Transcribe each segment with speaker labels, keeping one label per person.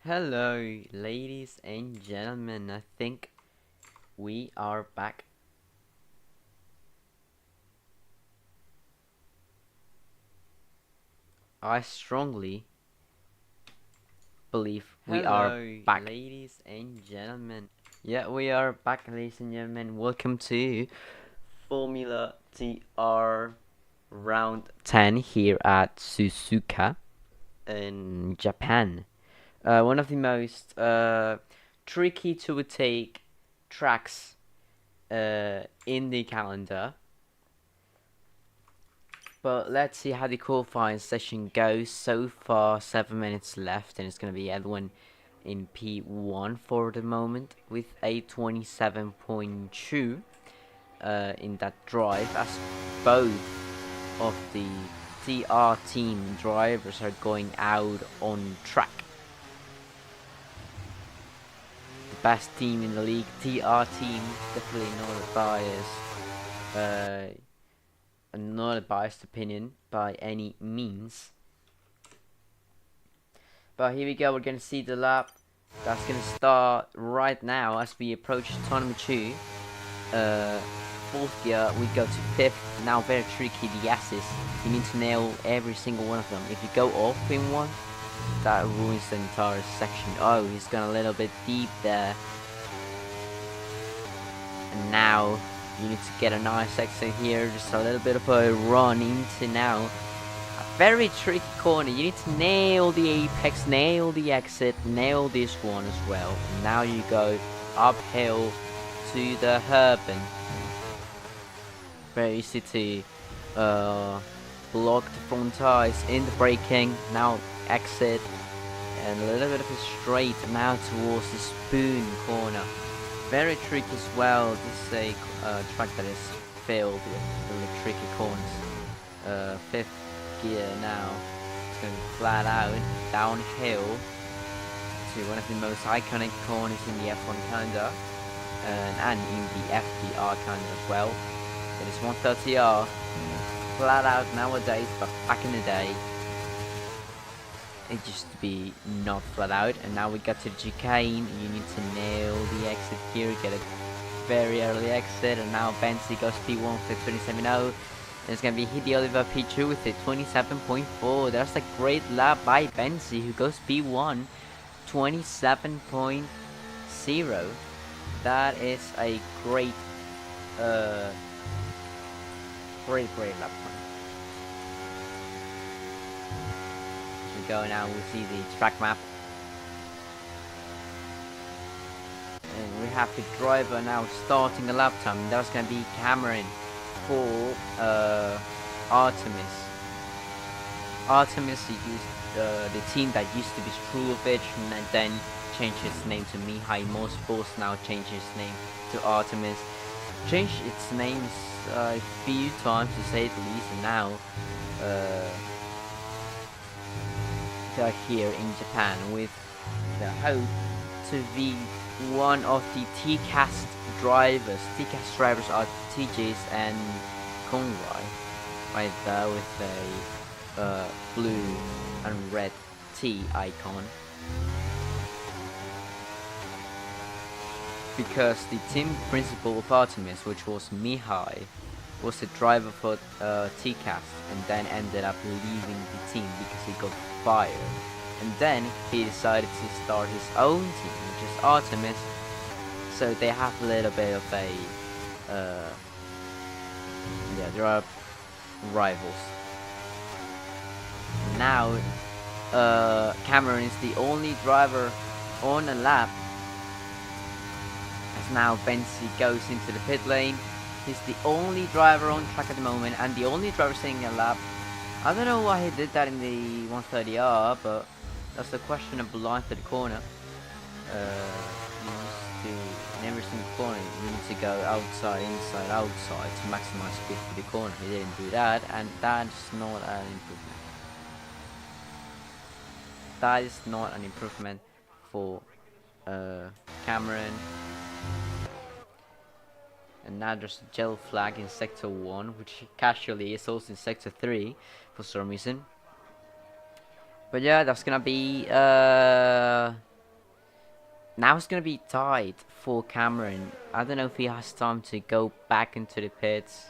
Speaker 1: Hello, ladies and gentlemen. I think we are back. I strongly believe we are back, ladies and gentlemen. Yeah, we are back, ladies and gentlemen. Welcome to Formula TR Round 10 here at Suzuka in Japan. One of the most tricky to take tracks in the calendar. But let's see how the qualifying session goes. So far, 7 minutes left, and it's going to be Edwin in P1 for the moment with a 27.2 in that drive, as both of the TR team drivers are going out on track. The best team in the league, TR team, definitely not biased. Not a biased opinion by any means. But here we go, we're going to see the lap. That's going to start right now as we approach turn number 2. Fourth gear, we go to 5th. Now very tricky, the S's. You need to nail every single one of them. If you go off in one, that ruins the entire section. Oh, he's gone a little bit deep there. And now you need to get a nice exit here, just a little bit of a run into now a very tricky corner. You need to nail the apex, nail the exit, nail this one as well. And now you go uphill to the hairpin. Very easy to block the front tires in the braking. Now exit and a little bit of a straight now towards the spoon corner. Very tricky as well. This is a track that is filled with really tricky corners. 5th gear now. It's going flat out downhill to one of the most iconic corners in the F1 calendar and in the FTR calendar as well. It is 130R. Flat out nowadays, but back in the day it used to be not flat out. And now we got to the chicane. You need to nail the exit here, get a very early exit. And now Benzi goes P1 with 27.0, and it's gonna be Hidi Oliver P2 with a 27.4. That's a great lap by Benzi, who goes P1 27.0. that is a great great lap time. Go now, we'll see the track map, and we have the driver now starting a lap time. That's gonna be Cameron for Artemis. Artemis used the team that used to be Strulovich and then changed its name to Mihai Motorsports. Now changed its name to Artemis. Changed its names a few times to say the least, and now they're here in Japan with the hope to be one of the T-Cast drivers. T-Cast drivers are TJs and Conroy, right there with a blue and red T icon. Because the team principal of Artemis, which was Mihai, was the driver for T-Cast, and then ended up leaving the team because he got fired. And then he decided to start his own team, which is Artemis. So they have a little bit of a yeah, there are rivals. Now Cameron is the only driver on a lap, as now Benzi goes into the pit lane. He's the only driver on track at the moment, and the only driver staying a lap. I don't know why he did that in the 130R, but that's a questionable line to the corner. In every single corner, you need to go outside, inside, outside to maximize speed for the corner. He didn't do that, and that's not an improvement. That is not an improvement for Cameron. And now there's a gel flag in sector 1, which casually is also in sector 3 for some reason. But yeah, that's gonna be Now it's gonna be tight for Cameron. I don't know if he has time to go back into the pits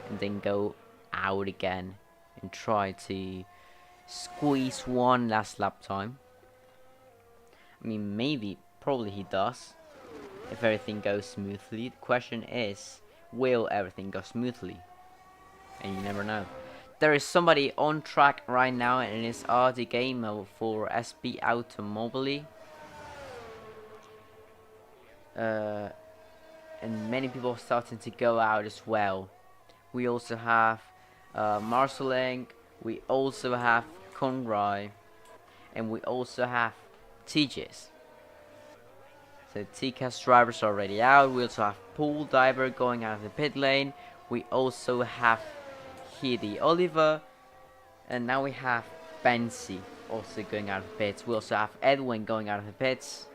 Speaker 1: and then go out again and try to squeeze one last lap time. I mean, maybe, probably he does, if everything goes smoothly. The question is, will everything go smoothly? And you never know. There is somebody on track right now, and it's RD Gamer for SB Automobili. And many people are starting to go out as well. We also have Marceling, we also have Conroy, and we also have TJs. So TCAS drivers are already out. We also have Pool Diver going out of the pit lane. We also have Hidi Oliver, and now we have Bensi also going out of the pits. We also have Edwin going out of the pits,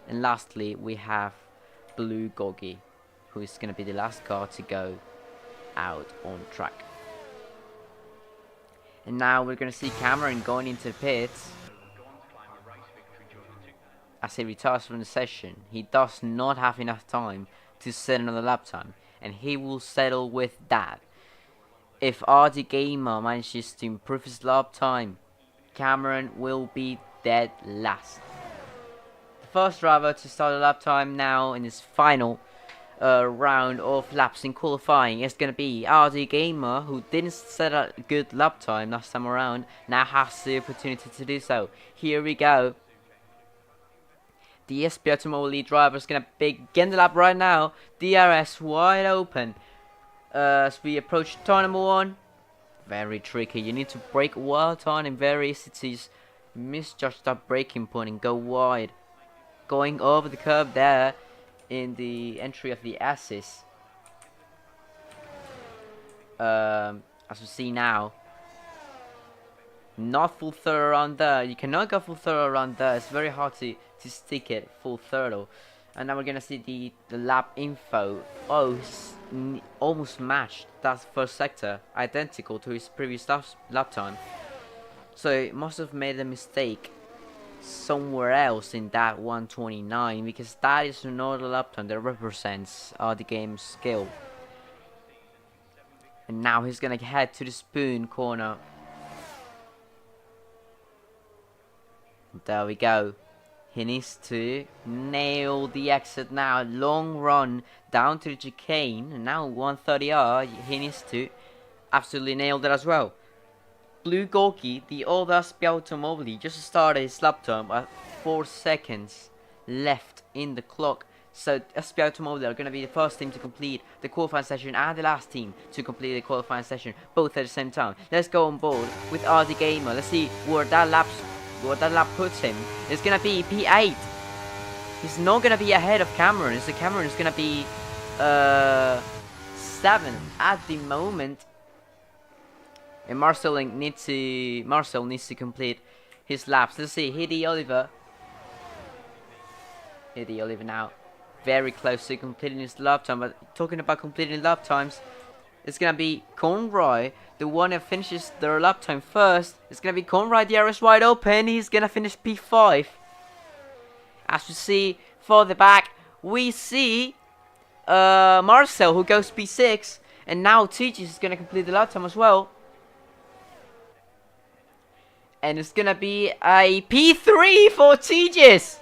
Speaker 1: and lastly we have Blue Gogi, who is going to be the last car to go out on track. And now we're going to see Cameron going into the pits as he retires from the session. He does not have enough time to set another lap time, and he will settle with that. If RD Gamer manages to improve his lap time, Cameron will be dead last. The first driver to start a lap time now in his final round of laps in qualifying is going to be RD Gamer, who didn't set a good lap time last time around, now has the opportunity to do so. Here we go. The SB Automobili driver is going to begin the lap right now. DRS wide open. As we approach turn number 1. Very tricky. You need to brake well turn, and very easy to misjudge that braking point and go wide. Going over the curb there in the entry of the Assis. As we see now. Not full throttle around there. You cannot go full throttle around there. It's very hard to stick it full throttle. And now we're gonna see the lap info. Oh, almost matched that first sector, identical to his previous lap time. So he must have made a mistake somewhere else in that 129, because that is another lap time that represents the game's skill. And now he's gonna head to the spoon corner. There we go. He needs to nail the exit now. Long run down to the chicane. And now 130R. He needs to absolutely nail that as well. Blue Gorky, the old SB Automobili, just started his lap time at 4 seconds left in the clock. So SB Automobili are going to be the first team to complete the qualifying session and the last team to complete the qualifying session, both at the same time. Let's go on board with RD Gamer. Let's see where that lap puts him. It's gonna be P8. He's not gonna be ahead of Cameron. So Cameron is gonna be 7 at the moment. And Marcel needs to complete his laps. Let's see, Hidi Oliver now, very close to completing his lap time. But talking about completing lap times, it's gonna be Conroy, the one that finishes their lap time first. It's gonna be Conroy, the DRS wide open. He's gonna finish P5. As we see further back, we see Marcel, who goes P6, and now TG is gonna complete the lap time as well. And it's gonna be a P3 for TG's.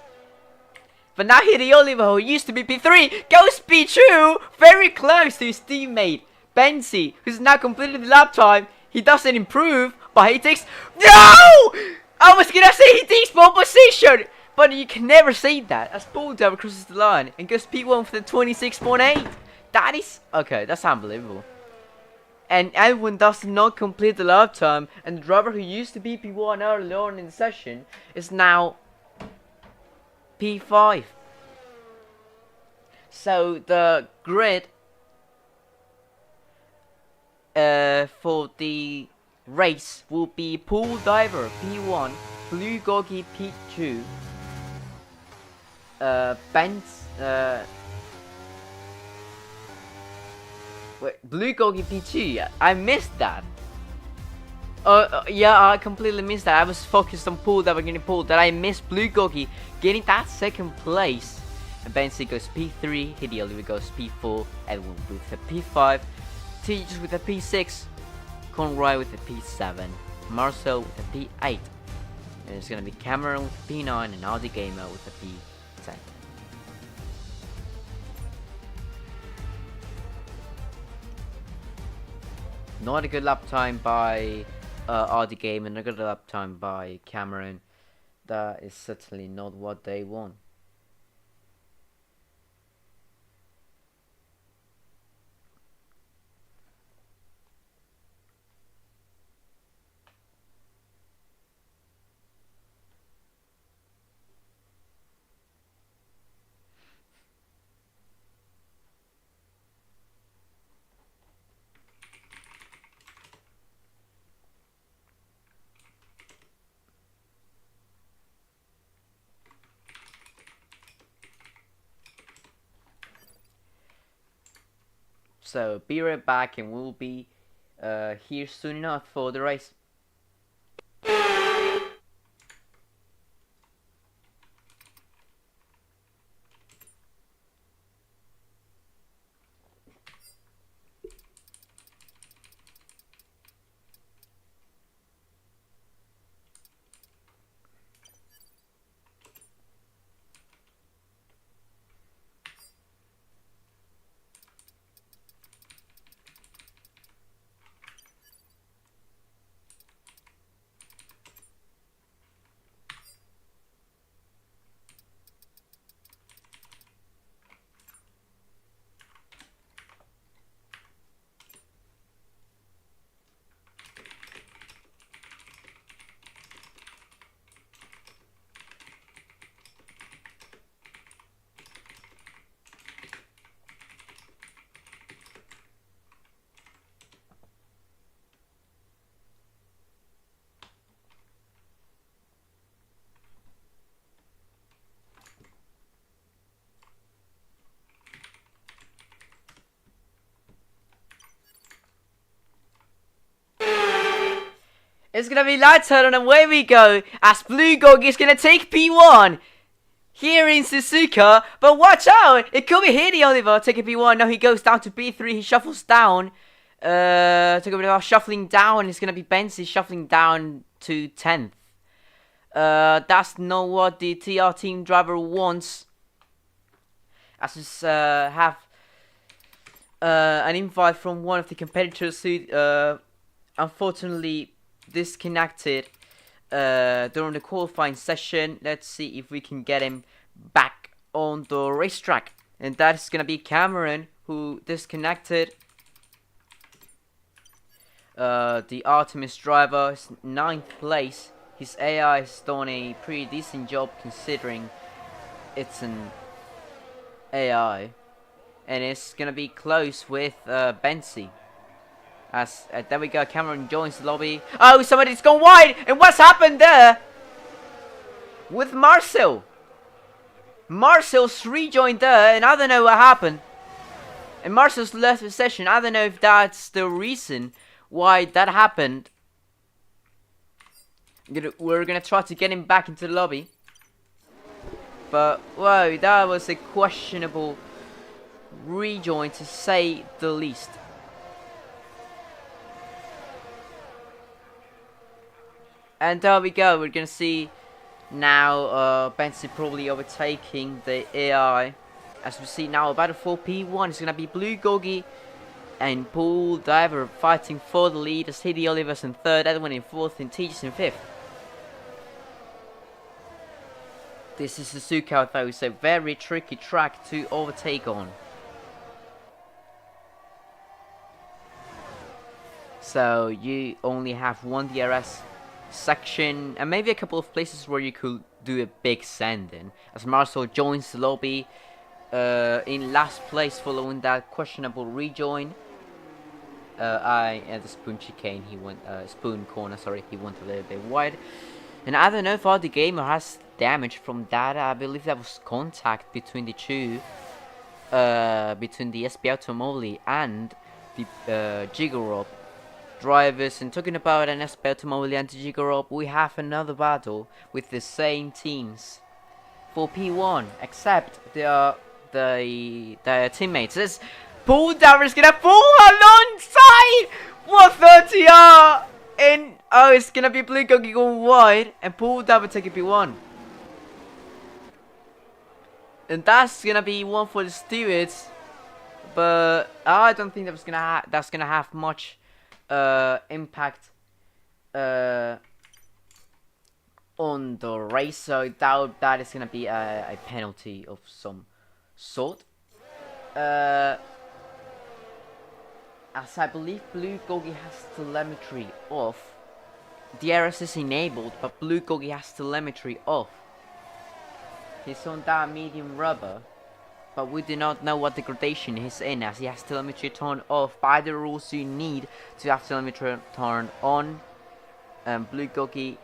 Speaker 1: But now here the Oliver, who used to be P3, goes P2, very close to his teammate Bensi, who's now completed the lap time. He doesn't improve, but he takes... No! I was gonna say he takes pole position, but you can never say that, as Paul Diver crosses the line and goes P1 for the 26.8. That is... okay, that's unbelievable. And Edwin does not complete the lap time, and the driver who used to be P1 early on in the session is now P5. So the grid for the race will be Pool Diver P1, Blue Gorky P2, Blue Gorky P2. I missed that. Yeah, I completely missed that. I was focused on Pool that we're getting pulled. That I missed Blue Gogi getting that second place. And Bensi goes P3, Hideo Oliver goes P4, Edwin with a P5, Tejas with a P6, Conroy with a P7, Marcel with a P8. And it's gonna be Cameron with a P9 and Audi Gamer with a P10. Not a good lap time by RD Game and a good lap time by Cameron. That is certainly not what they want. So be right back and we'll be here soon enough for the race. It's gonna be light turn and away we go as Blue Gog is gonna take P1 here in Suzuka, but watch out! It could be Hideo Oliver taking P1. No, he goes down to P3. He shuffles down. Talk about shuffling down. It's gonna be Benzi shuffling down to 10th. That's not what the TR team driver wants. As we have an invite from one of the competitors who unfortunately disconnected during the qualifying session. Let's see if we can get him back on the racetrack, and that's gonna be Cameron, who disconnected. The Artemis driver is 9th place. His AI has done a pretty decent job considering it's an AI, and it's gonna be close with Bensi. As there we go, Cameron joins the lobby. Oh, somebody's gone wide, and what's happened there with Marcel? Marcel's rejoined there, and I don't know what happened. And Marcel's left the session. I don't know if that's the reason why that happened. We're gonna try to get him back into the lobby, but whoa, that was a questionable rejoin to say the least. And there we go, we're gonna see now Benson probably overtaking the AI. As we see now, about a 4P1 is gonna be Blue Gogi and Paul Diver fighting for the lead as Hideo Olivers in 3rd, Edwin in 4th, and Tejas in 5th. This is Suzuka though, it's a very tricky track to overtake on. So you only have one DRS section and maybe a couple of places where you could do a big send in, as Marcel joins the lobby in last place following that questionable rejoin. At the spoon chicane he went spoon corner, sorry, he went a little bit wide, and I don't know if the gamer has damage from that. I believe that was contact between the two, between the SP Automobili and the Gigorob drivers. And talking about an SP Automobile and Jigorob, we have another battle with the same teams for P1, except the teammates. This Paul Diver is gonna pull alongside 130R, and oh, it's gonna be Blue Gogi going wide, and Paul Diver taking P1. And that's gonna be one for the stewards, but I don't think that's gonna have much impact on the race. So I doubt that is gonna be a penalty of some sort. As I believe Blue Gogi has telemetry off. DRS is enabled, but Blue Gogi has telemetry off. He's on that medium rubber, but we do not know what the gradation he's in, as he has telemetry turned off. By the rules, you need to have telemetry turned on. Blue Gogi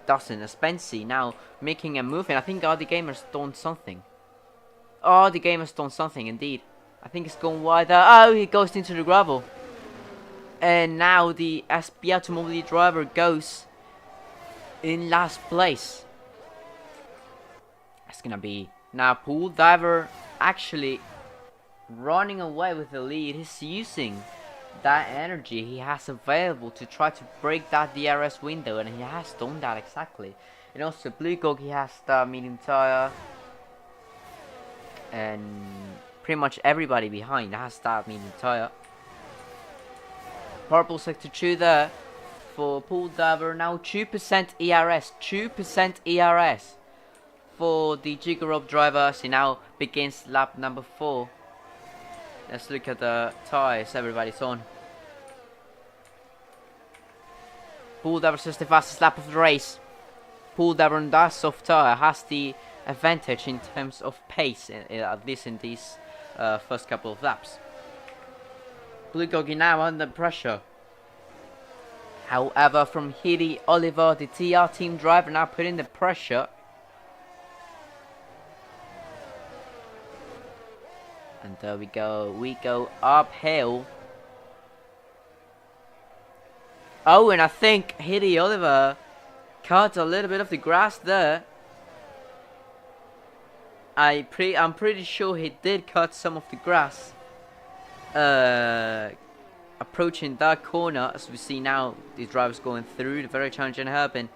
Speaker 1: doesn't. Spency now making a move, and I think the gamer's done something. Oh, the gamer's done something indeed. I think it's going wider. Oh, he goes into the gravel. And now the SP Automobile driver goes in last place. It's gonna be now Pool Diver actually running away with the lead. He's using that energy he has available to try to break that DRS window, and he has done that exactly. And also Blue Gogi has the medium tire, and pretty much everybody behind has that medium tire. Purple sector 2 there for Pool Diver. Now 2% ERS, 2% ERS for the Jigorob driver as he now begins lap number 4. Let's look at the tires everybody's on. Pool Diver says the fastest lap of the race. Pool Diver on that soft tire has the advantage in terms of pace, at least in these first couple of laps. Blue Gogi now under pressure. However, from Hidi Oliver, the TR team driver, now putting the pressure. And there we go uphill. Oh, and I think Hidi Oliver cut a little bit of the grass there. I'm pretty sure he did cut some of the grass. Approaching that corner, as we see now, the driver's going through the very challenging hairpin.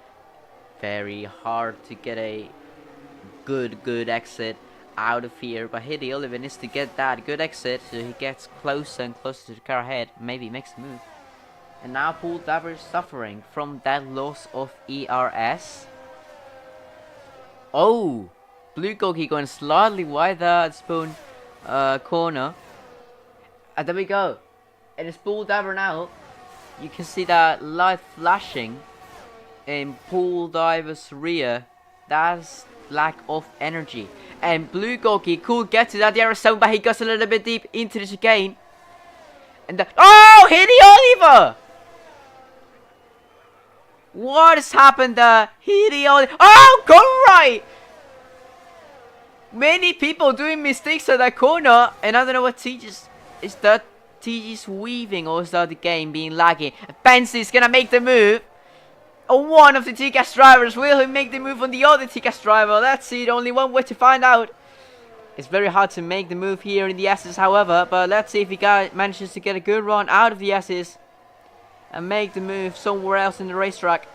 Speaker 1: Very hard to get a good exit out of here, but Hidi Oliver needs to get that good exit so he gets closer and closer to the car ahead. Maybe makes a move. And now Pool Diver is suffering from that loss of ERS. Oh, Blue Gogi going slightly wider at Spoon corner. And there we go. And it's Pool Diver now. You can see that light flashing in Pool Diver's rear. That's lack of energy. And Blue Gogi could get to that DRS zone, but he goes a little bit deep into the chicane. And oh, Hidi Oliver! What has happened there? Hidi Oliver. Oh, go right! Many people doing mistakes at that corner, and I don't know what TG's is that. TG's weaving, or is that the game being laggy? Bensley's gonna make the move. One of the TCAS drivers, will he make the move on the other TCAS driver? Let's see, only one way to find out. It's very hard to make the move here in the S's, however, but let's see if he manages to get a good run out of the S's and make the move somewhere else in the racetrack.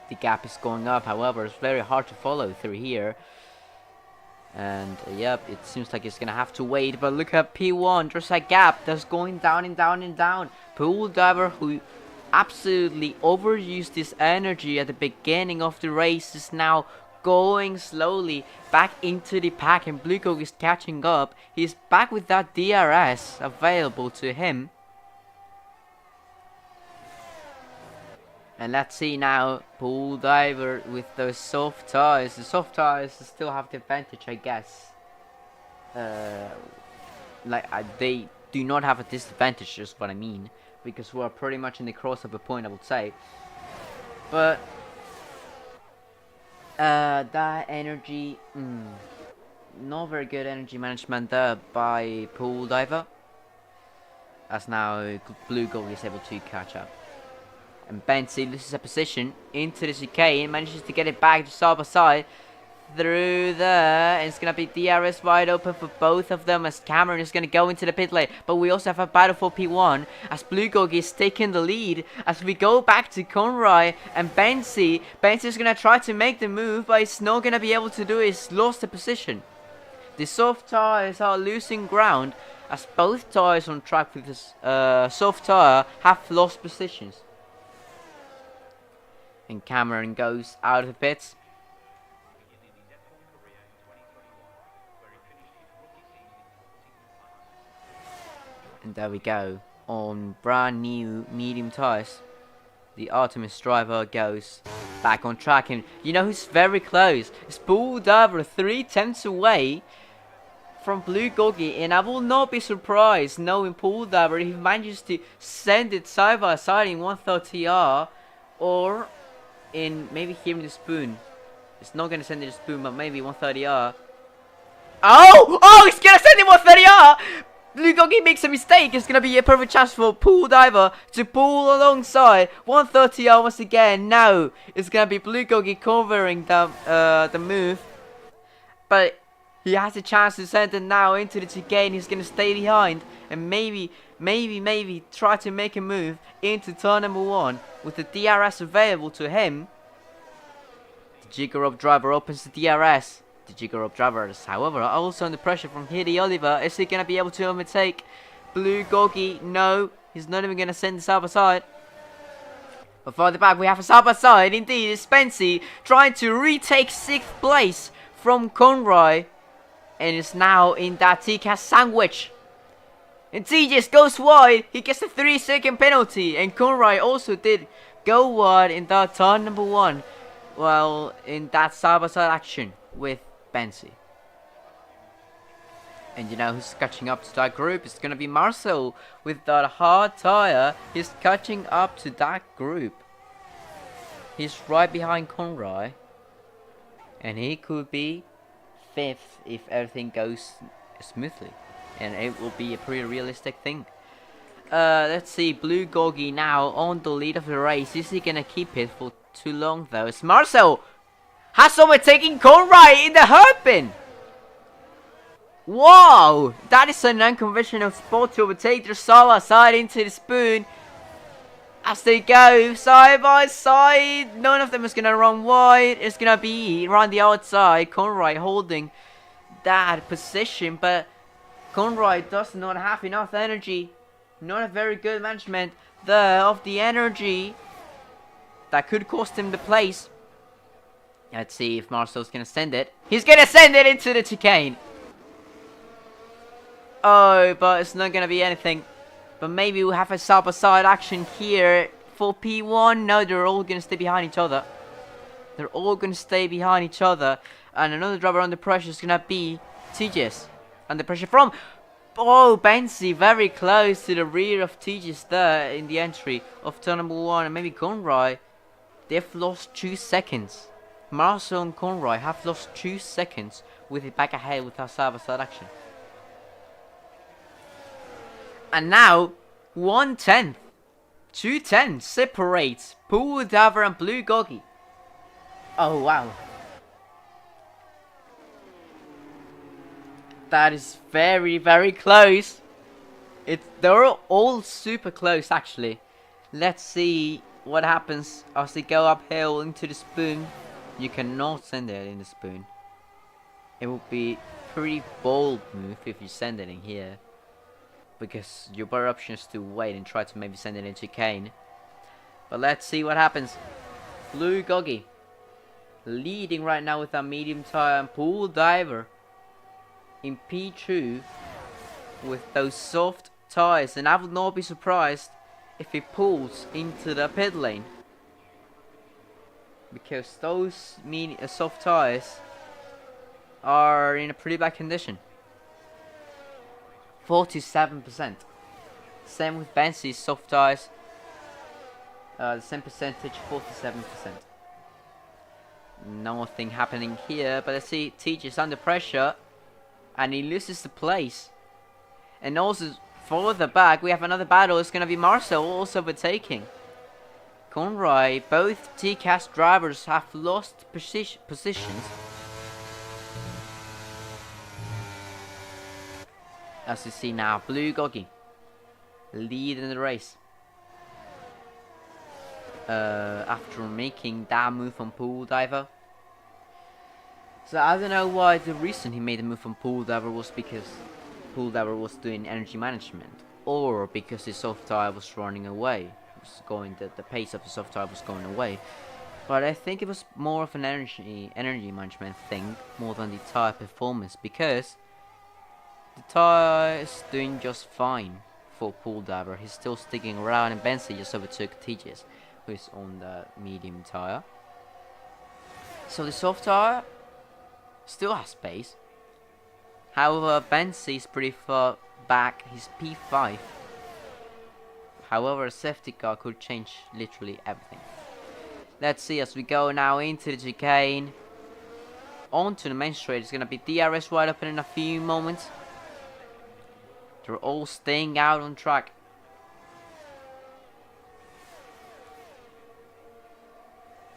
Speaker 1: The gap is going up, however, it's very hard to follow through here. And yep, it seems like it's gonna have to wait. But look at P1, there's a gap that's going down and down and down. Pool Diver, who absolutely overused his energy at the beginning of the race, is now going slowly back into the pack, and Blue Gogi is catching up. He's back with that DRS available to him. And let's see now, Pool Diver with those soft tires. The soft tires still have the advantage, I guess. They do not have a disadvantage, is what I mean. Because we're pretty much in the crossover point, I would say. But that energy, not very good energy management there by Pool Diver. as now Blue Gold is able to catch up. And Benzi loses a position into the chicane, manages to get it back to side by side. Through there, and it's going to be DRS wide open for both of them as Cameron is going to go into the pit lane. But we also have a battle for P1 as Blue Gogi is taking the lead as we go back to Conroy and Benzi. Benzi is going to try to make the move, but he's not going to be able to do it. He's lost the position. The soft tires are losing ground as both tires on track with this soft tire have lost positions. And Cameron goes out of the pits. And there we go, on brand new medium tyres. The Artemis driver goes back on track, and you know who's very close? It's Bull Diver, 3/10 away from Blue Gogi, and I will not be surprised knowing Bull Diver if he manages to send it side by side in 130R, or in maybe here in the spoon. It's not gonna send it to spoon, but maybe 130R. Oh, he's gonna send it 130R! Blue Gogi makes a mistake. It's going to be a perfect chance for Pool Diver to pull alongside. 130R once again. Now it's going to be Blue Gogi covering the move. But he has a chance to send it now into the chicane. He's going to stay behind and maybe try to make a move into turn number 1 with the DRS available to him. The Jigger Up driver opens the DRS. The Jigger Up drivers, however, are also under pressure from Hiddy Oliver. Is he going to be able to overtake Blue Gogi? No, he's not even going to send the side by side. But further back, we have a side by side. Indeed, it's Spency trying to retake 6th place from Conroy, and is now in that TCAS sandwich. And TJS goes wide. He gets a 3-second penalty, and Conroy also did go wide in that turn number 1. Well, in that side by side action with Benzi. And you know who's catching up to that group? It's gonna be Marcel with that hard tire. He's catching up to that group. He's right behind Conroy, and he could be 5th if everything goes smoothly, and it will be a pretty realistic thing. Let's see, Blue Gogi now on the lead of the race. Is he gonna keep it for too long though? It's Marcel has overtaken Conroy in the hairpin. Wow, that is an unconventional spot to overtake their side into the spoon. As they go side by side, none of them is gonna run wide. It's gonna be around the outside. Conroy holding that position, but Conroy does not have enough energy. Not a very good management there of the energy that could cost him the place. Let's see if Marcel's gonna send it. He's gonna send it into the chicane. Oh, but it's not gonna be anything. But maybe we'll have a side-by-side action here for P1. No, they're all gonna stay behind each other. They're all gonna stay behind each other. And another driver under pressure is gonna be TGS. Under pressure from... Oh, Benzi very close to the rear of TGS there in the entry of turn number 1. And maybe Conroy. They've lost 2 seconds. Marcel and Conroy have lost 2 seconds with it back ahead with our side-by-side action. And now, 1/10, 2/10 separates Pool Diver and Blue Gogi. Oh wow. That is very, very close. They're all super close actually. Let's see what happens as they go uphill into the spoon. You cannot send it in the spoon. It would be a pretty bold move if you send it in here, because your better option is to wait and try to maybe send it into Kane. But let's see what happens. Blue Gogi leading right now with a medium tire, and Pool Diver in P2 with those soft tires, and I would not be surprised if he pulls into the pit lane, because those soft tires are in a pretty bad condition. 47%. Same with Benzi's soft tires. The same percentage, 47%. Nothing happening here, but let's see, Teach is under pressure, and he loses the place. And also further back, we have another battle. It's gonna be Marcel also overtaking Conroy. Both TCAS drivers have lost positions. As you see now, Blue Goggy leading the race. After making that move on Pool Diver. So I don't know why the reason he made the move on Pool Diver was because Pool Diver was doing energy management, or because his soft tire was running away. The pace of the soft tire was going away. But I think it was more of an energy management thing more than the tire performance, because the tire is doing just fine for Pool Diver. He's still sticking around, and Benzi just overtook TJS, who is on the medium tire. So the soft tire still has space. However, Benzi is pretty far back. He's P5. However, a safety car could change literally everything. Let's see as we go now into the chicane. Onto the main straight. It's gonna be DRS wide open in a few moments. They're all staying out on track.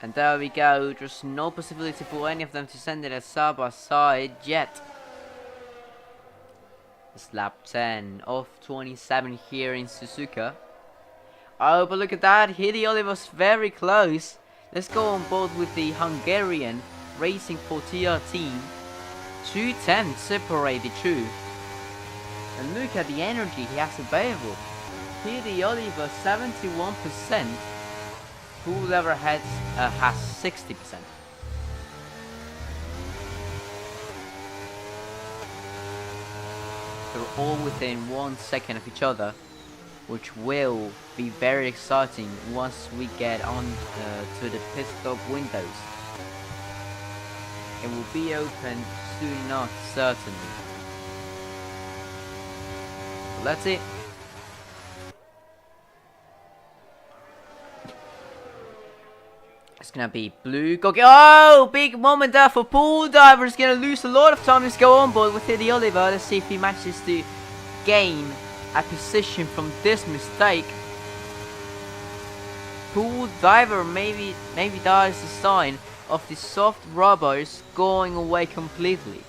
Speaker 1: And there we go. There's no possibility for any of them to send it as side by side yet. It's lap 10 of 27 here in Suzuka. Oh, but look at that. Hidi Oliver's very close. Let's go on board with the Hungarian Racing for TR team. 2 tenths separate the two. And look at the energy he has available. Hidi Oliver 71%. Whoever has 60%. They're all within 1 second of each other, which will be very exciting once we get on to the pit stop windows. It will be open soon enough, certainly. So let's see. It's gonna be Blue Goggy. Oh, big moment there for Pool Diver. He's gonna lose a lot of time. Let's go on board with Hidi Oliver. Let's see if he manages to gain a position from this mistake. Pool Diver, maybe that is a sign of the soft rubbers going away completely.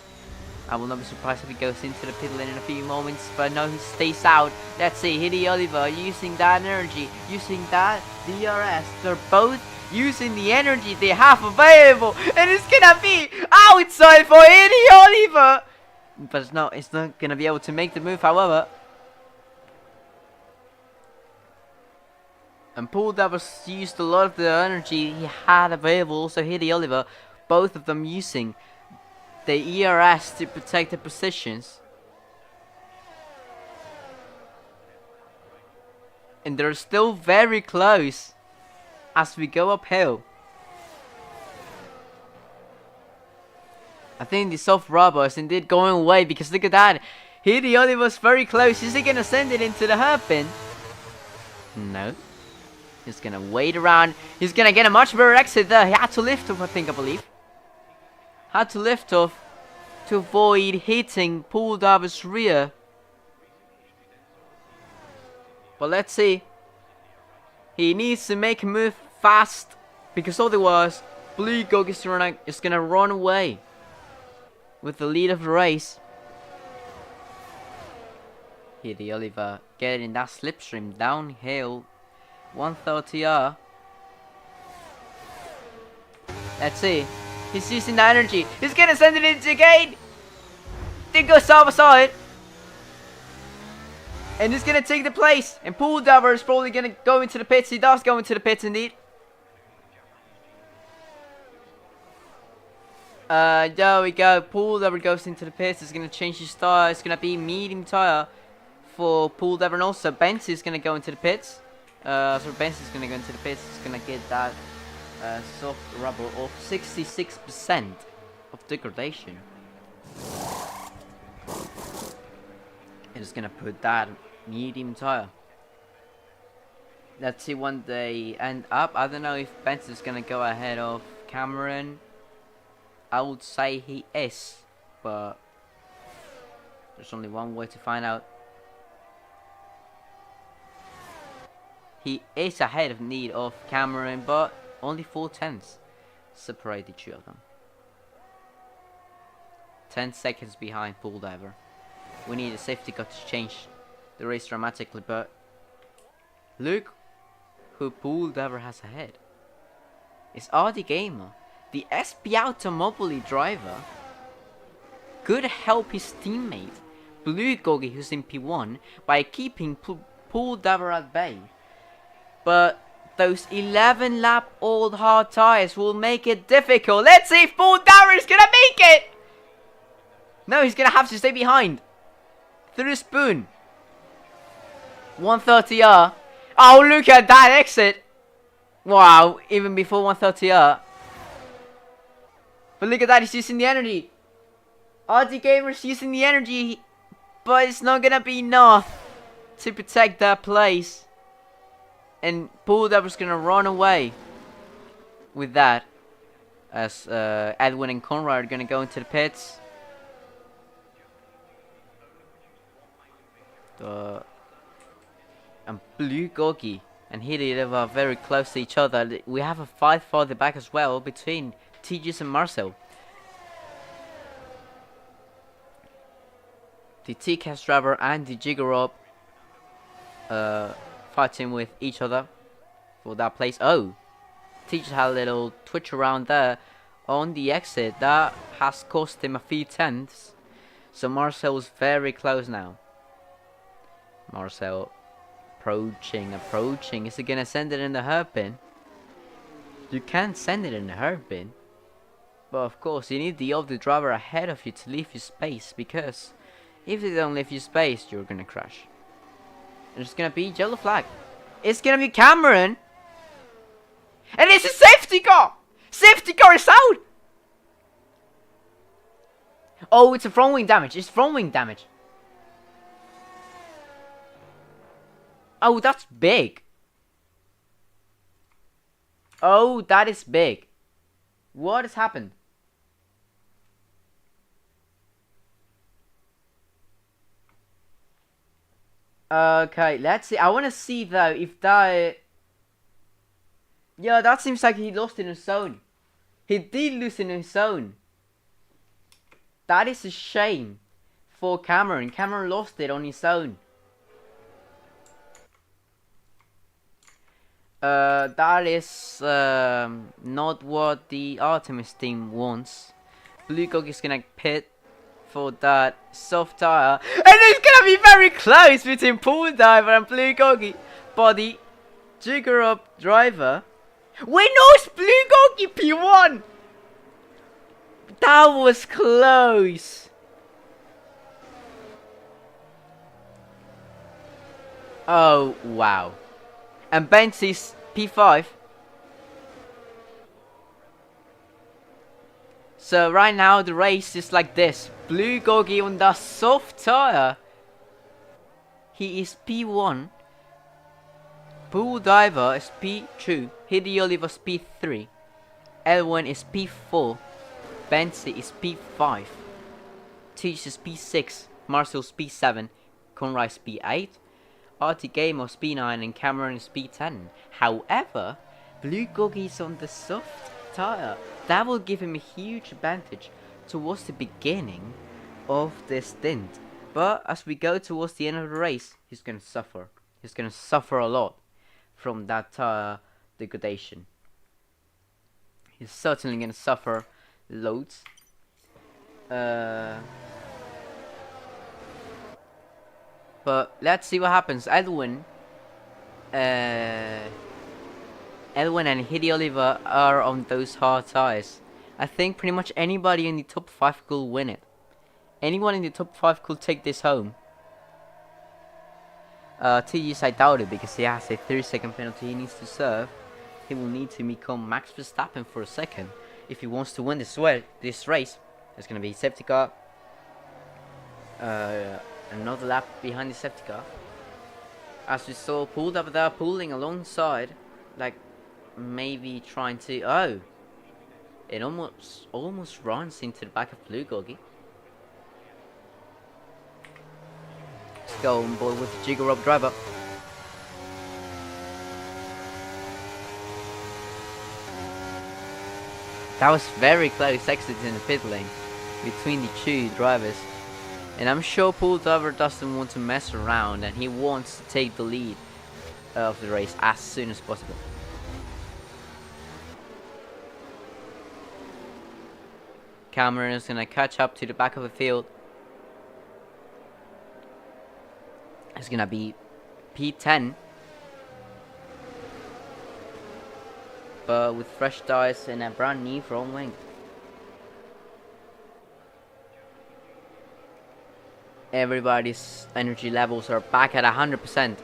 Speaker 1: I will not be surprised if he goes into the pit lane in a few moments, but no, he stays out. Let's see, Hidi Oliver using that energy, using that DRS. They're both using the energy they have available, and it's gonna be outside for Hidi Oliver. But it's not gonna be able to make the move, however. And Pool Diver used a lot of the energy he had available, also Hidi Oliver, both of them using the ERS to protect the positions. And they're still very close as we go uphill. I think the soft rubber is indeed going away, because look at that. Hidi Oliver's very close. Is he gonna send it into the hairpin? No. He's gonna wait around. He's gonna get a much better exit there. He had to lift off, I believe. Had to lift off to avoid hitting Pool Diver's rear. But let's see. He needs to make a move fast, because otherwise Blue Gog is gonna run away with the lead of the race. Hidi Oliver getting that slipstream downhill. 130R. Let's see. He's using the energy. He's gonna send it into the gate. Then go side by side. And he's gonna take the place. And Pool Diver is probably gonna go into the pits. He does go into the pits indeed. There we go. Pool Diver goes into the pits. He's gonna change his tire. It's gonna be medium tire for Pool Diver, and also Benz is gonna go into the pits. So Benz is gonna go into the pits. He's gonna get that soft rubber of 66% of degradation. And it's gonna put that medium tire. Let's see when they end up. I don't know if Benz is gonna go ahead of Cameron. I would say he is, but there's only one way to find out. He is ahead of need of Cameron, but only 4 tenths separate the two of them. 10 seconds behind Pool Diver. We need a safety car to change the race dramatically, but look who Pool Diver has ahead. It's RD Gamer, the SP Automobile driver. Could help his teammate Blue Gogi, who's in P1, by keeping Pool Diver at bay. But those 11 lap old hard tires will make it difficult. Let's see if Pool Diver is gonna make it! No, he's gonna have to stay behind. Through the spoon. 130R. Oh, look at that exit. Wow, even before 130R. But look at that, he's using the energy. RD Gamer's using the energy, but it's not gonna be enough to protect that place. And Pool Diver's gonna run away with that, as Edwin and Conrad are gonna go into the pits. And Blue Gogi and Hideolev are very close to each other. We have a fight farther back as well between Tejas and Marcel. The T-Cast driver and the Jiggerob fighting with each other for that place. Oh, Tejas had a little twitch around there on the exit. That has cost him a few tenths. So Marcel is very close now. Marcel approaching. Is he gonna send it in the hairpin? You can't send it in the hairpin. But of course, you need the other driver ahead of you to leave you space, because if they don't leave you space, you're gonna crash. And it's gonna be yellow flag. It's gonna be Cameron. And it's a safety car! Safety car is out! Oh, it's a front wing damage. It's front wing damage. Oh, that's big. Oh, that is big. What has happened? Okay, let's see. I want to see though if that... Yeah, that seems like he lost in his zone. He did lose in his zone. That is a shame for Cameron. Cameron lost it on his own. That is not what the Artemis team wants. Blue Gogi is gonna pit for that soft tire, and it's gonna be very close between Pool Diver and Blue Gogi. But the Jigger Up driver, we know it's Blue Gogi P1. That was close. Oh wow. And Benzie's P5. So right now the race is like this. Blue Gogi on the soft tire. He is P1. Pool Diver is P2. Hideolev is P3. Elwin is P4. Benzie is P5. Teach is P6. Marcel's P7. Conrad is P8. RT Gamer is P9 and Cameron is P10. However, Blue Gogi is on the soft tire. That will give him a huge advantage towards the beginning of this stint. But as we go towards the end of the race, he's going to suffer. He's going to suffer a lot from that tire degradation. He's certainly going to suffer loads. But let's see what happens. Edwin and Hideolev are on those hard tires. I think pretty much anybody in the top 5 could win it. Anyone in the top 5 could take this home. TG's I doubt it, because he has a 30-second penalty he needs to serve. He will need to become Max Verstappen for a second if he wants to win this race. There's going to be a safety car. Another lap behind the safety car. As we saw, pulled up there, pulling alongside, like maybe trying to... Oh, it almost runs into the back of Blue Gogi. Let's go on board with the Jigger Up driver. That was very close exit in the pit lane between the two drivers. And I'm sure Paul Dover doesn't want to mess around, and he wants to take the lead of the race as soon as possible. Cameron is going to catch up to the back of the field. It's going to be P10. But with fresh tires and a brand new front wing. Everybody's energy levels are back at 100%.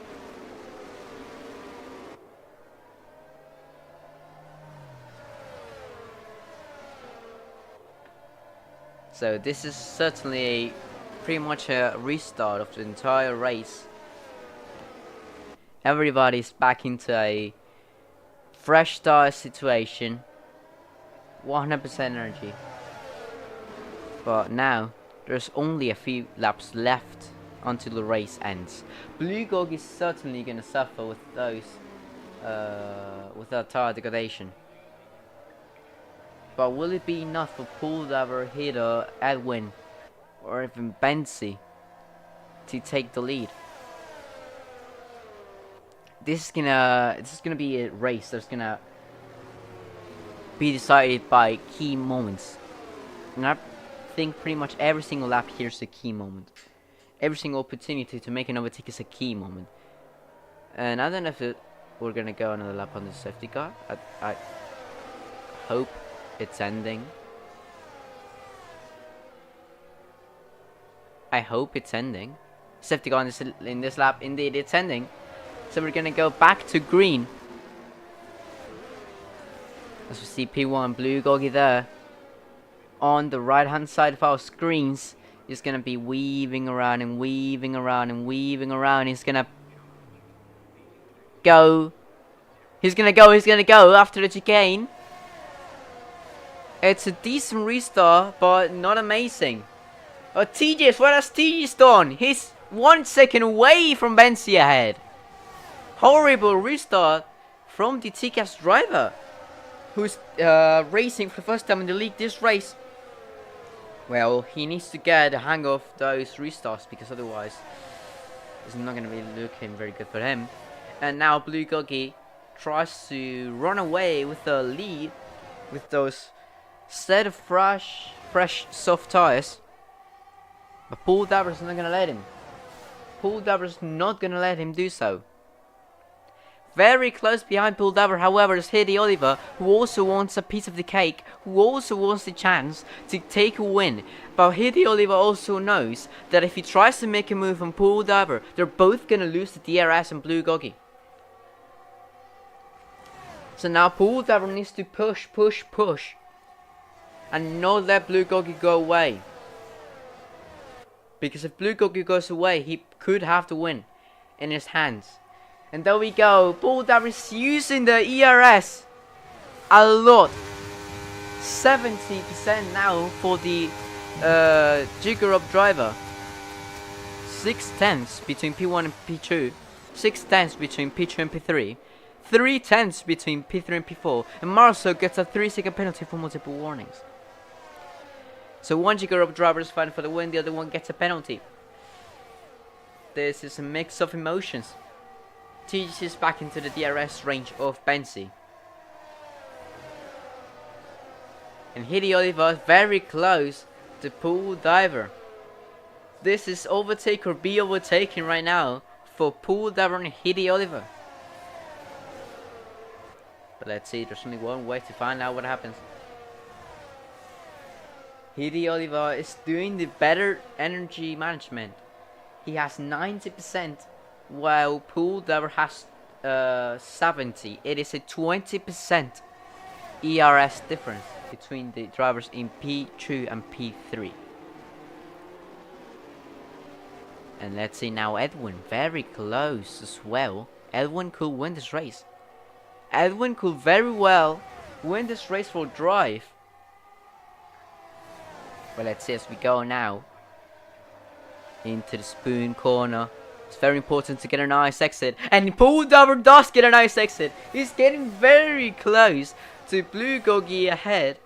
Speaker 1: So this is certainly pretty much a restart of the entire race. Everybody's back into a fresh start situation, 100% energy. But now there's only a few laps left until the race ends. Blue Gog is certainly gonna suffer with those, with that tire degradation. But will it be enough for Paul Dover, Hider, Edwin, or even Benzi to take the lead? This is gonna be a race that's gonna be decided by key moments. And I think pretty much every single lap here is a key moment. Every single opportunity to make an overtake is a key moment. And I don't know if we're gonna go another lap on the safety car. I hope it's ending. I hope it's ending. Safety car in this lap, indeed it's ending. So we're gonna go back to green. As we see P1 Blue Goggy there. On the right hand side of our screens is gonna be weaving around and weaving around and weaving around. He's gonna go. He's gonna go after the chicane. It's a decent restart, but not amazing. Oh, TJ's, what has TJ done? He's 1 second away from Benzi ahead. Horrible restart from the TCAS driver, who's racing for the first time in the league this race. Well, he needs to get the hang of those restarts, because otherwise it's not going to be looking very good for him. And now Blue Goggy tries to run away with the lead with those set of fresh soft tires. But Paul Daver's not going to let him. Paul Daver's not going to let him do so. Very close behind Paul Daver, however, is Hedy Oliver, who also wants a piece of the cake, who also wants the chance to take a win. But Hedy Oliver also knows that if he tries to make a move on Paul Daver, they're both going to lose to DRS and Blue Goggy. So now Paul Daver needs to push, and not let Blue Goggy go away. Because if Blue Goggy goes away, he could have the win in his hands. And there we go. Paul Daver is using the ERS a lot. 70% now for the Jigger Up driver. 6 tenths between P1 and P2. 6 tenths between P2 and P3. 3 tenths between P3 and P4. And Marceau gets a 3-second penalty for multiple warnings. So one Jigger Up driver is fighting for the win, the other one gets a penalty. This is a mix of emotions. TGC is back into the DRS range of Benzi. And Hedy Oliver is very close to Paul Diver. This is overtake or be overtaken right now for Paul Diver and Hedy Oliver. But let's see, there's only one way to find out what happens. Hedy Oliver is doing the better energy management. He has 90%. While Paul Diver has 70. It is a 20% ERS difference between the drivers in P2 and P3. And let's see now Edwin, very close as well. Edwin could win this race. Edwin could very well win this race for drive. Well, let's see as we go now into the spoon corner. It's very important to get a nice exit. And Paul Diver does get a nice exit. He's getting very close to Blue Goggy ahead.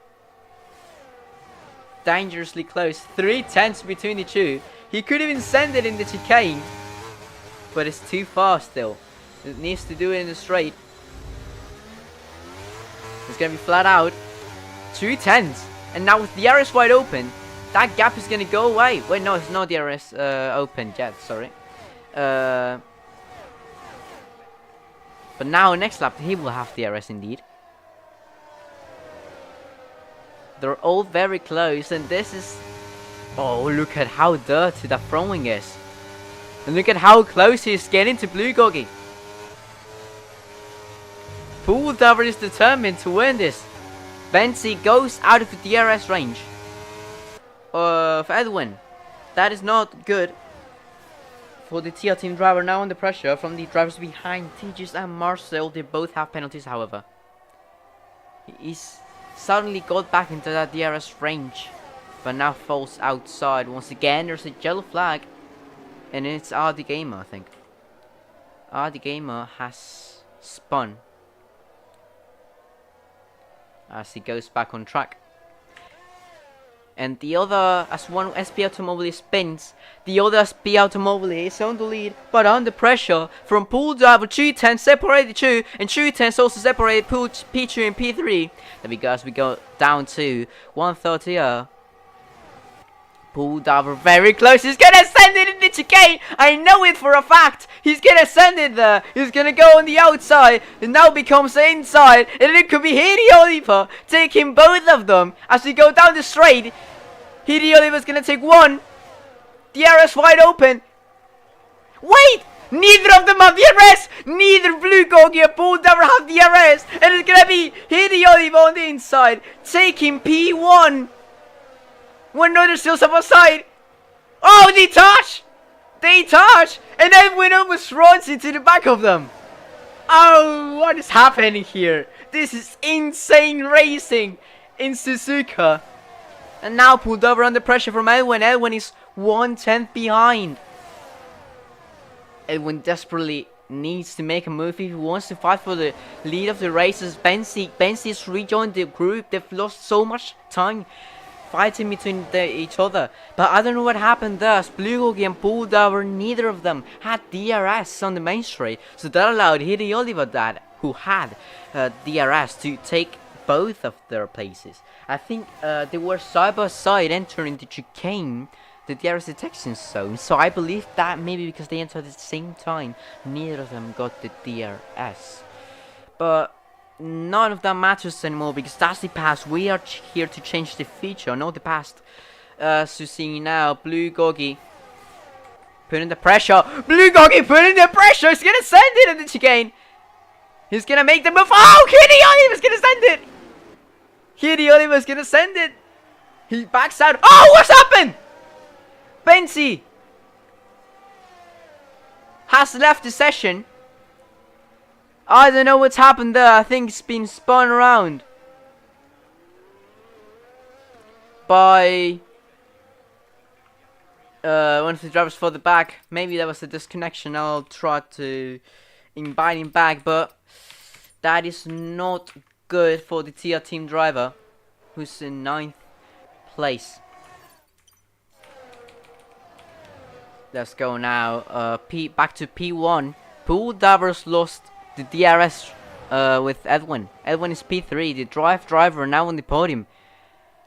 Speaker 1: dangerously close. 3/10 between the two. He could even send it in the chicane, but it's too far still. It needs to do it in the straight. It's gonna be flat out. 2/10, and now with the DRS wide open, that gap is gonna go away. Wait, no, it's not DRS open yet. Sorry. But now next lap he will have DRS indeed. They're all very close, and this is... Oh, look at how dirty that front wing is. And look at how close he's getting to Blue Gogi. Pool Diver is determined to win this. Benzi goes out of the DRS range of Edwin. That is not good for the TR team driver. Now under pressure from the drivers behind, Tejas and Marcel. They both have penalties, however. He's suddenly got back into that DRS range, but now falls outside once again. There's a yellow flag, and it's RD Gamer, I think. RD Gamer has spun as he goes back on track. And the other, as one SP Automobile spins, the other SP Automobile is on the lead, but under pressure from Pool Driver. 210 separated 2, and 210 also separated Pool P2 and P3. There we go, as we go down to 130. Pool Driver very close. He's gonna send it in the chicane. I know it for a fact. He's gonna send it there. He's gonna go on the outside. It now becomes the inside. And it could be Hidi Oliver taking both of them as we go down the straight. Hidi Oliver's gonna take one. DRS wide open. Wait! Neither of them have DRS. Neither Blue Gogi or Pool Driver have DRS. And it's gonna be Hidi Oliver on the inside taking P1. When there's still someone side. Oh, they touch! They touch! And then Win almost runs into the back of them. Oh, what is happening here? This is insane racing in Suzuka. And now pulled over under pressure from Edwin. Edwin is 1/10 behind. Edwin desperately needs to make a move if he wants to fight for the lead of the races. Benzi has rejoined the group. They've lost so much time fighting between each other, but I don't know what happened there. Blue Gogi and Pool Diver, neither of them had DRS on the main straight, so that allowed Hidi Oliver, who had DRS, to take both of their places. I think they were side by side entering the chicane, the DRS detection zone, so I believe that maybe because they entered at the same time, neither of them got the DRS. But none of that matters anymore, because that's the past. We are here to change the future, not the past. So seeing now, Blue Gogi putting the pressure. Blue Gogi putting the pressure. He's gonna send it in the chicane. He's gonna make the move. Oh, Hidi Oliver's gonna send it. Hidi Oliver's gonna send it. He backs out. Oh, what's happened? Benzi has left the session. I don't know what's happened there. I think it's been spun around by one of the drivers further back. Maybe that was a disconnection. I'll try to invite him back, but that is not good for the TR team driver, who's in 9th place. Let's go now. Back to P1. Pool Divers lost the DRS with Edwin. Edwin is P3, the driver now on the podium.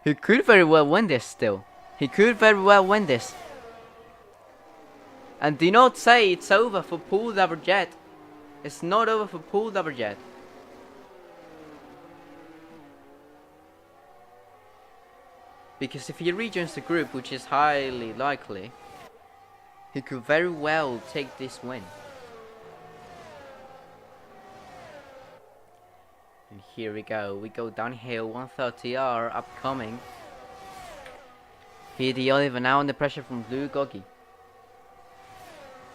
Speaker 1: He could very well win this still. He could very well win this. And do not say it's over for Pool Diver yet. It's not over for Pool Diver yet. Because if he rejoins the group, which is highly likely, he could very well take this win. And here we go downhill, 130R upcoming. Hidi Oliver now under pressure from Blue Gogi.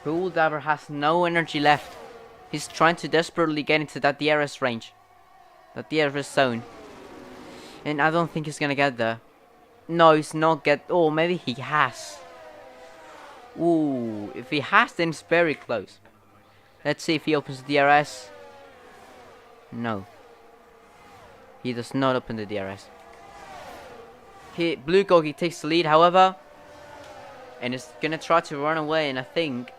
Speaker 1: Pool Diver has no energy left. He's trying to desperately get into that DRS range, that DRS zone. And I don't think he's gonna get there. No, he's not oh, maybe he has. Ooh, if he has, then it's very close. Let's see if he opens the DRS. No. He does not open the DRS. Blue Gogi takes the lead, however, and is gonna try to run away. And I think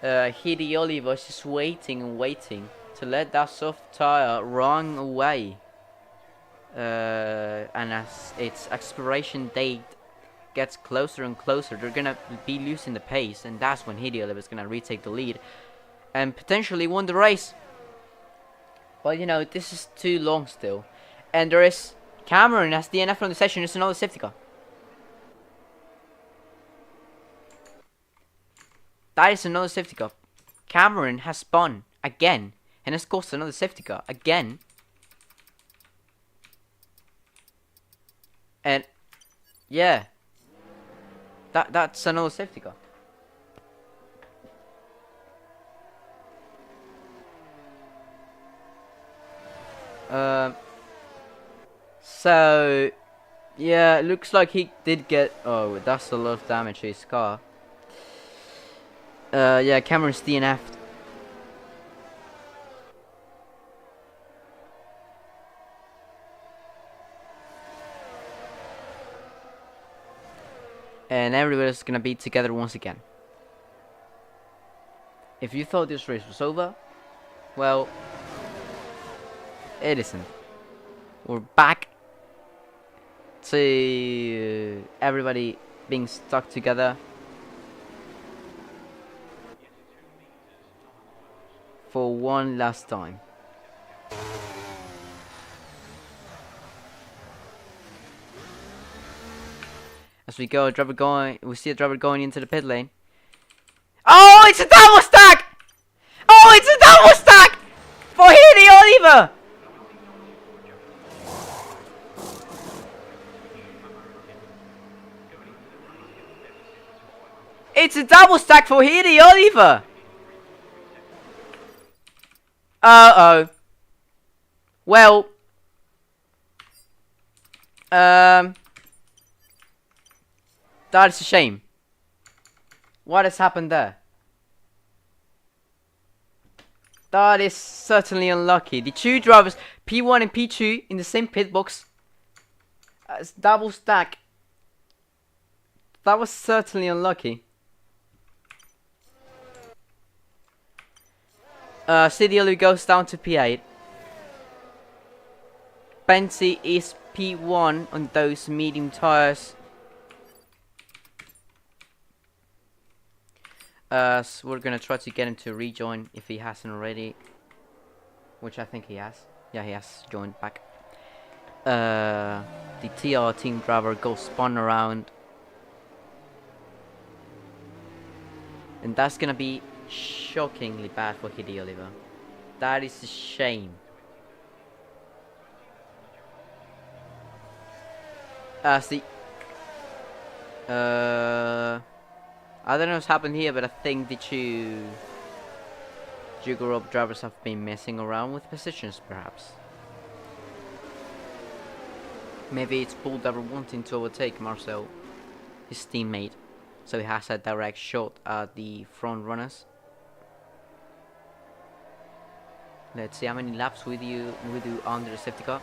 Speaker 1: Hidi Oliver is just waiting and waiting to let that soft tire run away. And as its expiration date gets closer and closer, they're gonna be losing the pace, and that's when Hidi Oliver is gonna retake the lead and potentially win the race. But you know, this is too long still, and there is Cameron as DNF from the session. There's another safety car. That is another safety car. Cameron has spun again and has caused another safety car again. And yeah, that's another safety car. So yeah, it looks like he did get. Oh, that's a lot of damage to his car. Yeah, Cameron's DNF'd. And everybody's gonna be together once again. If you thought this race was over, well, it isn't. We're back to everybody being stuck together for one last time. As we go, we see a driver going into the pit lane. Oh, it's a double stack! Oh, it's a double stack for Hidi Oliver! It's a double stack for Hidi Oliver! Uh-oh. Well. That is a shame. What has happened there? That is certainly unlucky. The two drivers, P1 and P2, in the same pit box. It's double stack. That was certainly unlucky. Sidiolu goes down to P8. Benzi is P1 on those medium tires. So we're gonna try to get him to rejoin if he hasn't already, which I think he has. Yeah, he has joined back. The TR team driver goes spun around, and that's gonna be shockingly bad for Hidi Oliver. That is a shame. See, I don't know what's happened here, but I think the two Jugorov drivers have been messing around with positions, perhaps. Maybe it's Paul Driver wanting to overtake Marcel, his teammate, so he has a direct shot at the front runners. Let's see how many laps we do under the safety car.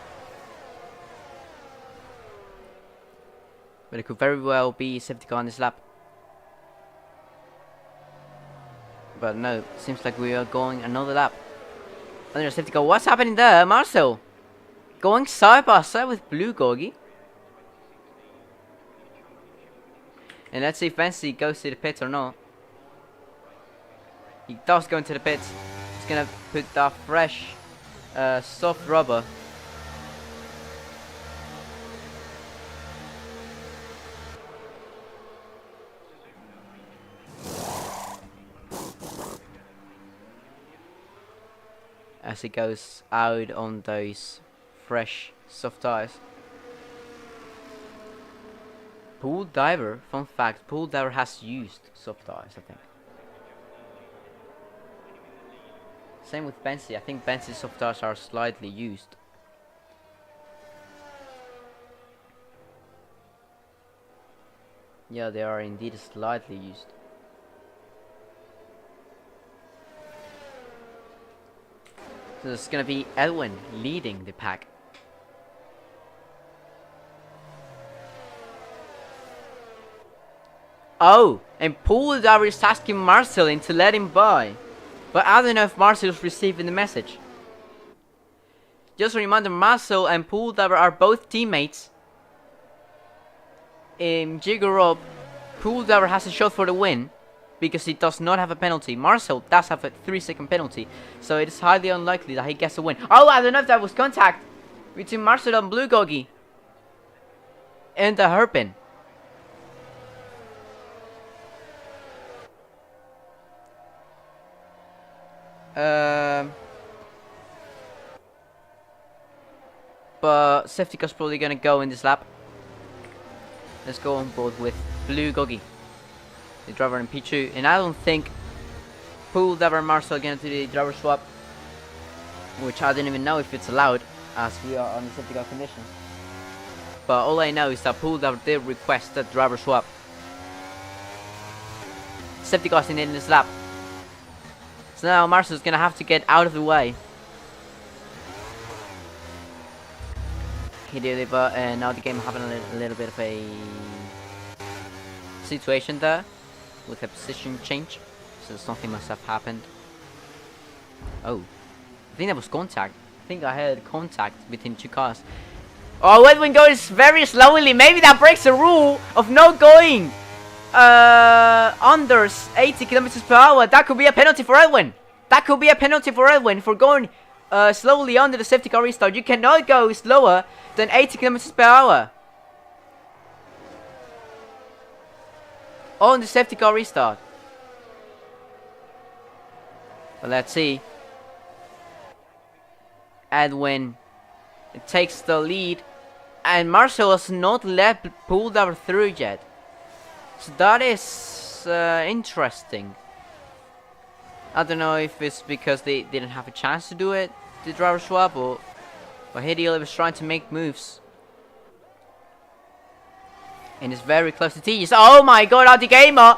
Speaker 1: But it could very well be safety car on this lap. But no, seems like we are going another lap under the safety car. What's happening there? Marcel going side by side with Blue Gorgie. And let's see if Fancy goes to the pits or not. He does go into the pits. He's gonna put that fresh soft rubber. As he goes out on those fresh soft tires. Pool Diver, fun fact, Pool Diver has used soft tires, I think. Same with Benzi. I think Benzi's soft tires are slightly used. Yeah, they are indeed slightly used. So it's gonna be Edwin leading the pack. Oh, and Pool Diver is asking Marcelin to let him by. But I don't know if Marcel is receiving the message. Just a reminder, Marcel and Pool Diver are both teammates. In Jigger Up, Pool Diver has a shot for the win because he does not have a penalty. Marcel does have a 3-second penalty, so it is highly unlikely that he gets a win. Oh, I don't know if that was contact between Marcel and Blue Gogi and the hairpin. But safety car's probably gonna go in this lap. Let's go on board with Blue Gogi, the driver in P2, and I don't think Pool Diver and Marcel are gonna do the driver swap, which I don't even know if it's allowed, as we are on the safety car conditions. But all I know is that Pool Diver did request that driver swap. Safety car's in this lap. So now Marcel's gonna have to get out of the way. He did it, but now the game having a little bit of a situation there with a position change, so something must have happened. Oh, I think that was contact. I think I had contact between two cars. Oh, Edwin goes very slowly. Maybe that breaks the rule of no going under 80 kilometers per hour. That could be a penalty for Edwin. That could be a penalty for Edwin for going slowly under the safety car restart. You cannot go slower than 80 kilometers per hour on the safety car restart. But let's see. Edwin takes the lead, and Marcel has not let Pool Diver through yet. So that is interesting. I don't know if it's because they didn't have a chance to do it, the driver swap, or Hideo was trying to make moves. And it's very close to TG's. Oh my god, Audi Gamer!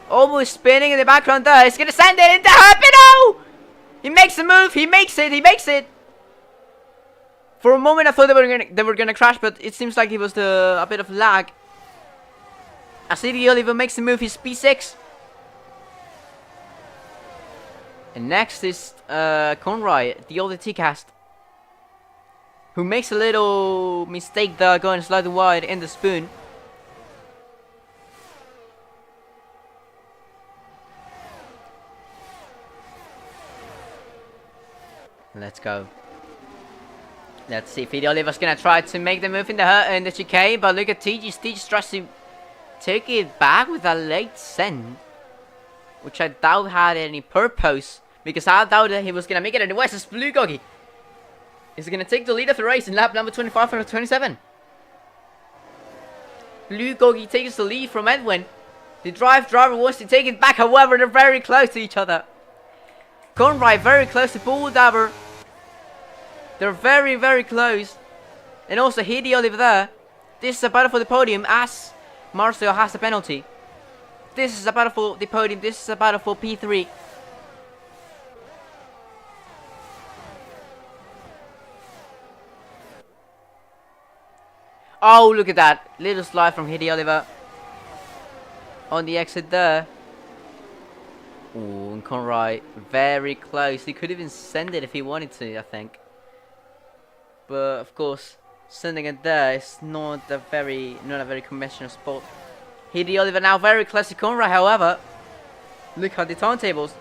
Speaker 1: Almost spinning in the background there. He's gonna send it into Herpino! He makes a move, he makes it! For a moment I thought they were gonna crash, but it seems like it was a bit of lag. As Hideo Oliver makes a move, he's P6. And next is Conroy, the older T-Cast, who makes a little mistake there, going slightly wide in the spoon. Let's go. Let's see if Hideo Oliver's gonna try to make the move in the chicane, but look at TG. TG tries to take it back with a late send, which I doubt had any purpose, because I doubt that he was gonna make it. And where's this Blue Gogi? Is gonna take the lead of the race in lap number 25 out of 27. Blue Gogi takes the lead from Edwin. The driver wants to take it back, however, they're very close to each other. Conroy very close to Pool Diver. They're very, very close. And also Hideo Oliver there. This is a battle for the podium as Marcel has a penalty. This is a battle for the podium. This is a battle for P3. Oh, look at that. Little slide from Hideo Oliver on the exit there. Ooh, and Conroy very close. He could even send it if he wanted to, I think. But of course, sending it there is not a very conventional spot. Hideo Oliver now very close to Conroy, however. Look at the turntables.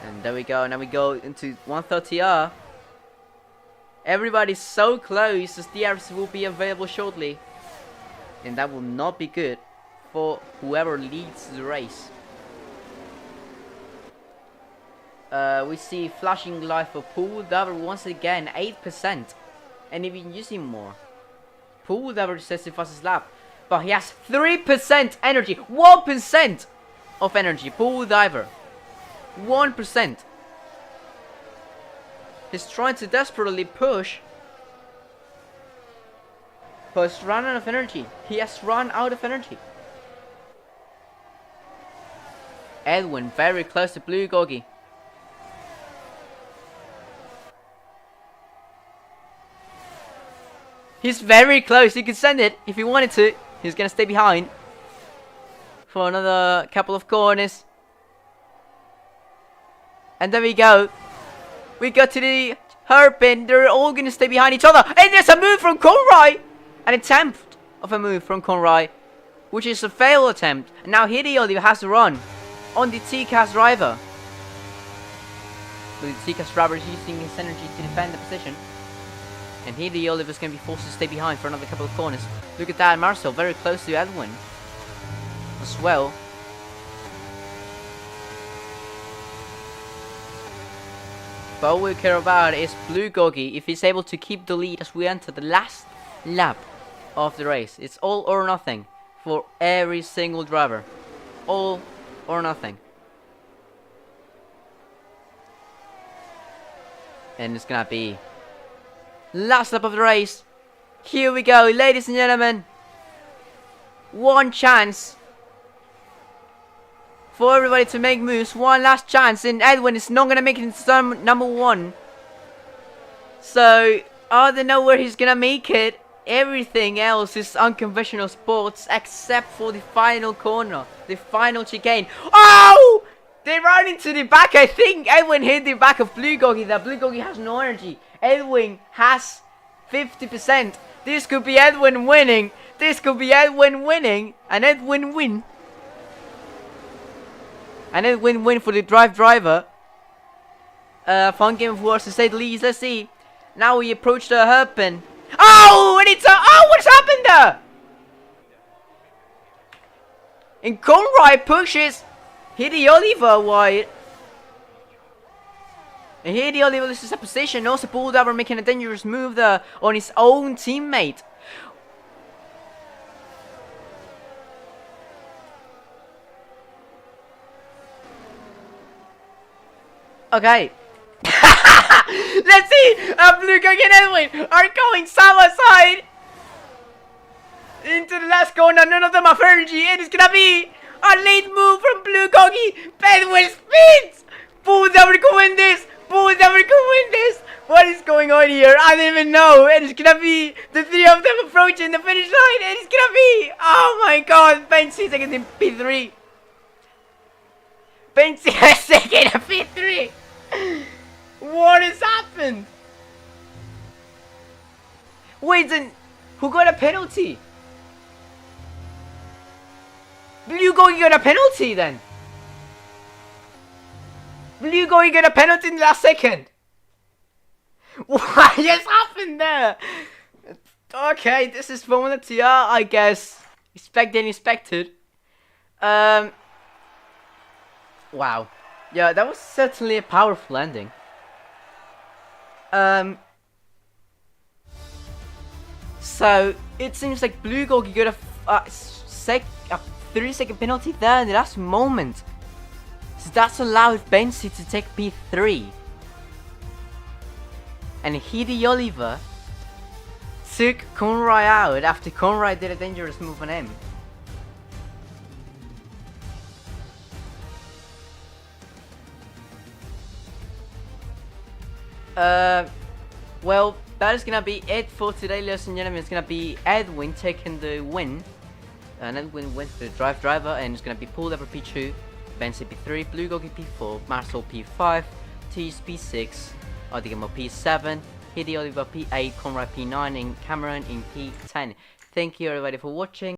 Speaker 1: And there we go. Now we go into 130R. Everybody's so close as DRS will be available shortly. And that will not be good for whoever leads the race. We see flashing light for Pool Diver once again, 8%. And even using more. Pool Diver says the fastest lap. But he has 3% energy. 1% of energy. Pool Diver. 1%. He's trying to desperately push, but he's run out of energy. He has run out of energy. Edwin very close to Blue Gogi. He's very close. He could send it if he wanted to. He's gonna stay behind for another couple of corners. And there we go. We got to the hairpin. They're all gonna stay behind each other. And there's a move from Conroy. An attempt of a move from Conroy, which is a failed attempt. And now Hideo Oliver has to run on the T-Cast driver. So the T-Cast driver is using his energy to defend the position. And Hideo Oliver is going to be forced to stay behind for another couple of corners. Look at that, Marcel very close to Edwin as well. But all we care about is Blue Gogi if he's able to keep the lead as we enter the last lap of the race. It's all or nothing for every single driver. All or nothing. And it's gonna be last lap of the race. Here we go, ladies and gentlemen. One chance for everybody to make moves. One last chance, and Edwin is not gonna make it into number one. So I don't know where he's gonna make it. Everything else is unconventional sports except for the final corner, the final chicane. Oh! They ran into the back. I think Edwin hit the back of Blue Gogi. That Blue Gogi has no energy. Edwin has 50%. This could be Edwin winning. This could be Edwin winning. And Edwin win. And Edwin win for the driver. Fun game of words to say the least. Let's see. Now we approach the hairpin. Oh, and it's oh, what's happened there? And Conroy pushes Hideo Oliver wide. And Hideo Oliver loses a position. Also, Bulldover making a dangerous move there on his own teammate. Okay. Let's see. Blue Gogi and Edwin are going side by side into the last corner. None of them have energy. And it's gonna be a late move from Blue Gogi. Edwin spins. Bulldover can win this. Bulldover can win this. What is going on here? I don't even know. And it's gonna be the three of them approaching the finish line. And it's gonna be, oh my god, Benji second in P3. Benji second in P3. What has happened? Wait, then who got a penalty? Blue Gogi got a penalty then. Blue Gogi got a penalty in the last second. What has happened there? Okay, this is Formula TR, I guess. Expect and expected. Wow. Yeah, that was certainly a powerful ending. So it seems like Blue Gogi got a 3-second penalty there in the last moment. So that's allowed Benji to take P3. And Hideo Oliver took Conroy out after Conroy did a dangerous move on him. Well, that is gonna be it for today, ladies and gentlemen. It's gonna be Edwin taking the win. And Edwin wins the driver, and it's gonna be pulled over P2, Benji P3, Blue Gogi P4, Marcel P5, Tease P6, Odigamo P7, Hideo Oliver P8, Conrad P9, and Cameron in P10. Thank you everybody for watching.